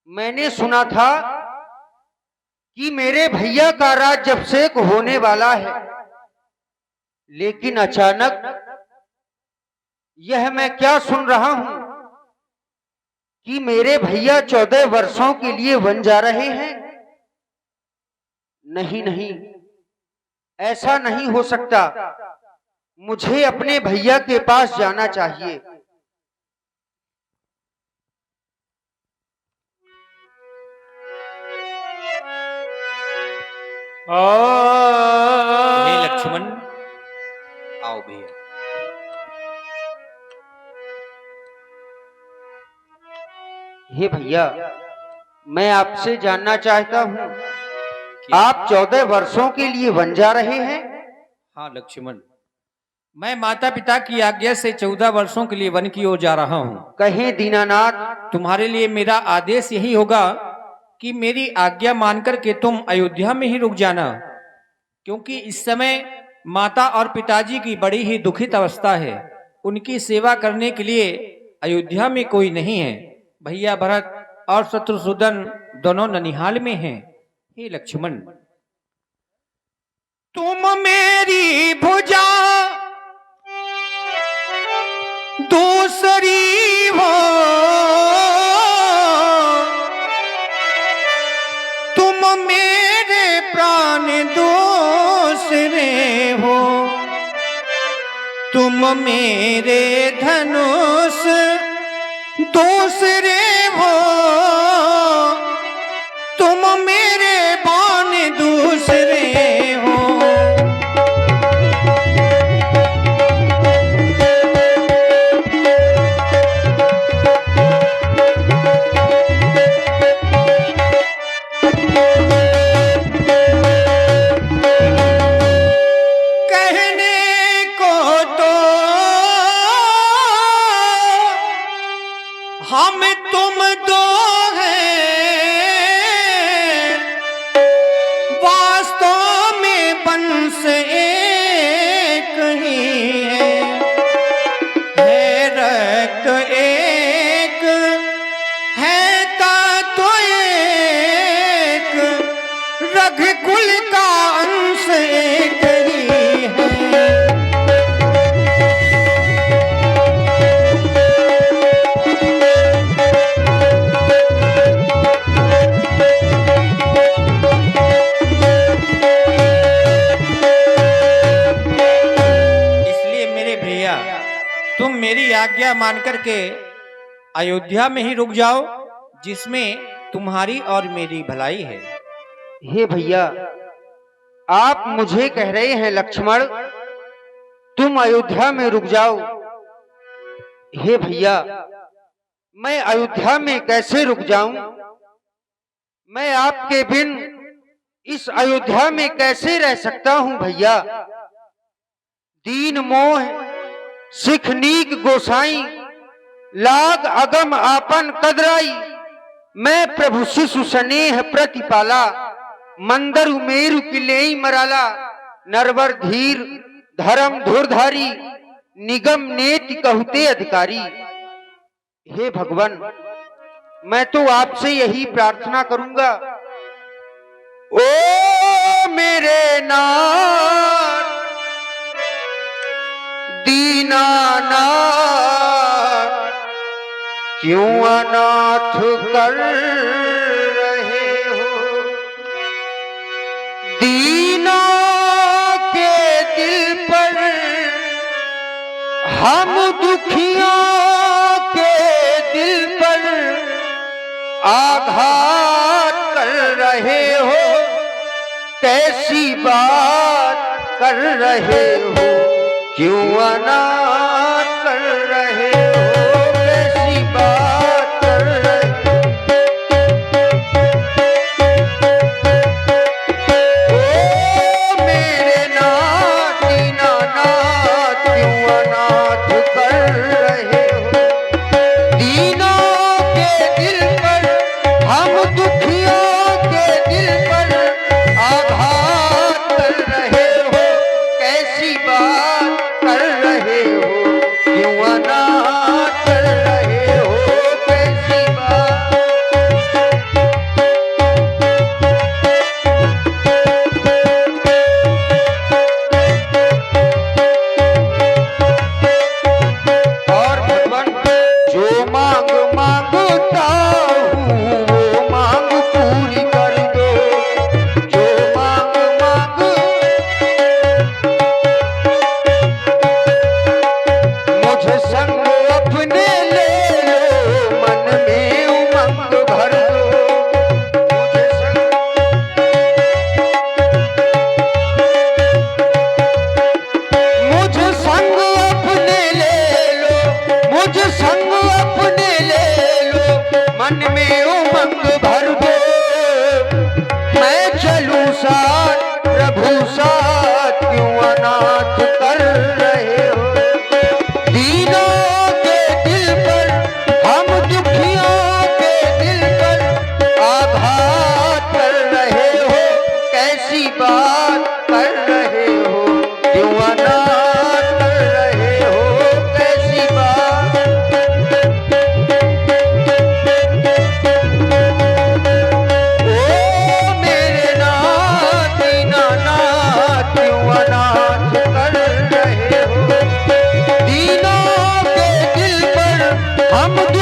मैंने सुना था कि मेरे भैया का राज्याभिषेक होने वाला है, लेकिन अचानक यह मैं क्या सुन रहा हूं कि मेरे भैया 14 वर्षों के लिए वन जा रहे हैं। नहीं नहीं, ऐसा नहीं हो सकता। मुझे अपने भैया के पास जाना चाहिए। हे लक्ष्मण, आओ भैया। हे भैया, मैं आपसे जानना चाहता हूं, आप 14 वर्षों के लिए वन जा रहे हैं? हाँ लक्ष्मण, मैं माता पिता की आज्ञा से 14 वर्षों के लिए वन की ओर जा रहा हूँ। कहें दीनानाथ, तुम्हारे लिए मेरा आदेश यही होगा कि मेरी आज्ञा मानकर के तुम अयोध्या में ही रुक जाना, क्योंकि इस समय माता और पिताजी की बड़ी ही दुखित अवस्था है। उनकी सेवा करने के लिए अयोध्या में कोई नहीं है। भैया भरत और शत्रुसूदन दोनों ननिहाल में हैं। हे लक्ष्मण, तुम मेरी भुजा दूसरी हो, तुम मेरे प्राण दूसरे हो, तुम मेरे धनुष दूसरे हो, तुम मेरे बाण दूसरे हो। हम तुम दो हैं, वास्तव में वंश एक ही है रक्त एक है तत्व एक, रघुकुल का अंश एक ही है। तुम मेरी आज्ञा मान करके अयोध्या में ही रुक जाओ, जिसमें तुम्हारी और मेरी भलाई है। हे भैया, आप मुझे कह रहे हैं लक्ष्मण तुम अयोध्या में रुक जाओ। हे भैया, मैं अयोध्या में कैसे रुक जाऊं? मैं आपके बिन इस अयोध्या में कैसे रह सकता हूं भैया? दीन मोह सिख नीक गोसाई, लाग अगम आपन कदराई, मैं प्रभु शिशु स्नेह प्रतिपाला, मंदर उमेरु किलेई मराला, नरवर धीर धर्म धुरधारी, निगम नेति कहते अधिकारी। हे भगवान, मैं तो आपसे यही प्रार्थना करूंगा, ओ मेरे नाथ दीनानाथ, क्यों अनाथ कर रहे हो? दीनों के दिल पर हम दुखियों के दिल पर आघात कर रहे हो। कैसी बात कर रहे हो? क्यों अनाथ कर रहे हो? कैसी बात कर रहे हो? ओ मेरे नाथ दीनानाथ, क्यों अनाथ कर रहे हो? दीनों के दिल पर हम दुखियों के दिल पर आघात कर रहे हो। कैसी बात कर रहे हो? क्यों अनाथ कर रहे हो? कैसी बात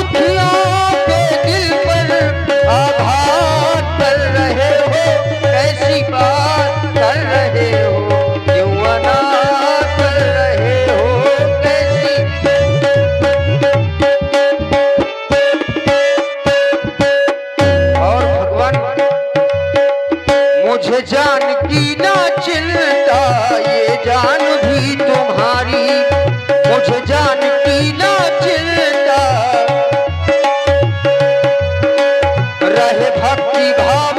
दुखियों के दिल पर आघात कर रहे हो, कैसी बात कर रहे हो, क्यों अनाथ कर रहे हो, कैसी। और भगवान, मुझे जान की ना चिंता, ये जान भी तुम्हारी, मुझे जान की ना चिंता, रहे भक्ति भाव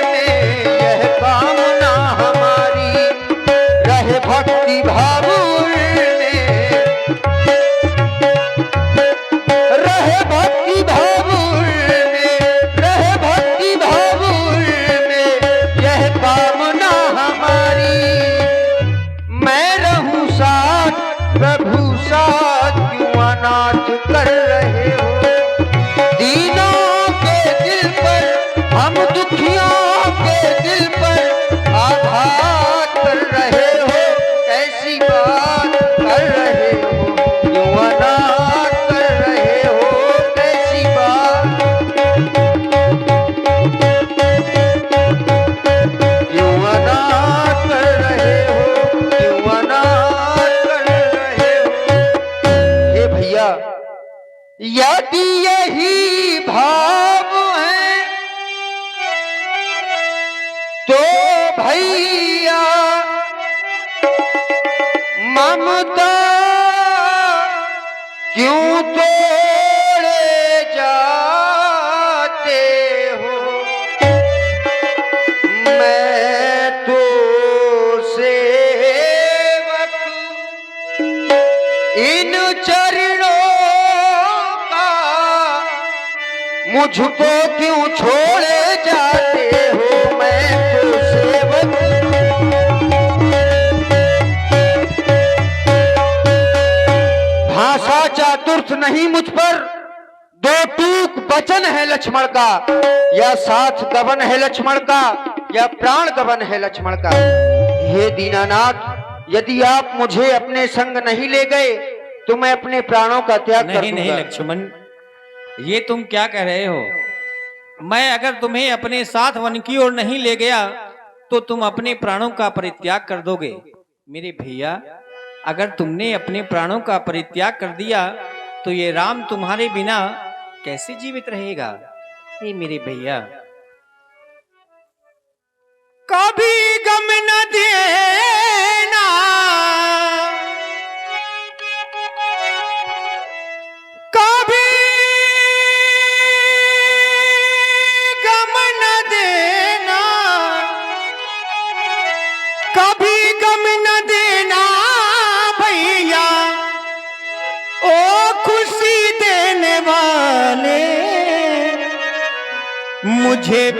में यह कामना हमारी, रहे भक्ति भाव में, रहे भक्ति भाव में, रहे भक्ति भाव में यह कामना हमारी। मैं रहूं साथ प्रभु साथ, क्यों अनाथ कर रहे हो, दीनों के दिल पर, हम दुखियों के दिल पर आघात कर रहे हो, कैसी बात कर रहे हो, क्यों अनाथ कर रहे हो, कैसी बात, क्यों अनाथ कर रहे हो, क्यों अनाथ कर रहे हो। हे भैया, यदि यही भाव है तो भैया ममता क्यों तोड़े जाते हो, मैं तो सेवक इन चरणों का, मुझको क्यों छोड़े जाते हो, मैं तो सेवक। भाषा चातुर्थ नहीं मुझ पर, दो टूक वचन है लक्ष्मण का, या साथ गबन है लक्ष्मण का, या प्राण गबन है लक्ष्मण का। हे दीनानाथ, यदि आप मुझे अपने संग नहीं ले गए तो मैं अपने प्राणों का त्याग कर दूंगा। नहीं नहीं लक्ष्मण, ये तुम क्या कह रहे हो? मैं अगर तुम्हें अपने साथ वन की ओर नहीं ले गया तो तुम अपने प्राणों का परित्याग कर दोगे। मेरे भैया, अगर तुमने अपने प्राणों का परित्याग कर दिया तो ये राम तुम्हारे बिना कैसे जीवित रहेगा? ये मेरे भैया, कभी गम न देना, कभी गम न देना, कभी गम न देना भैया, ओ खुशी देने वाले मुझे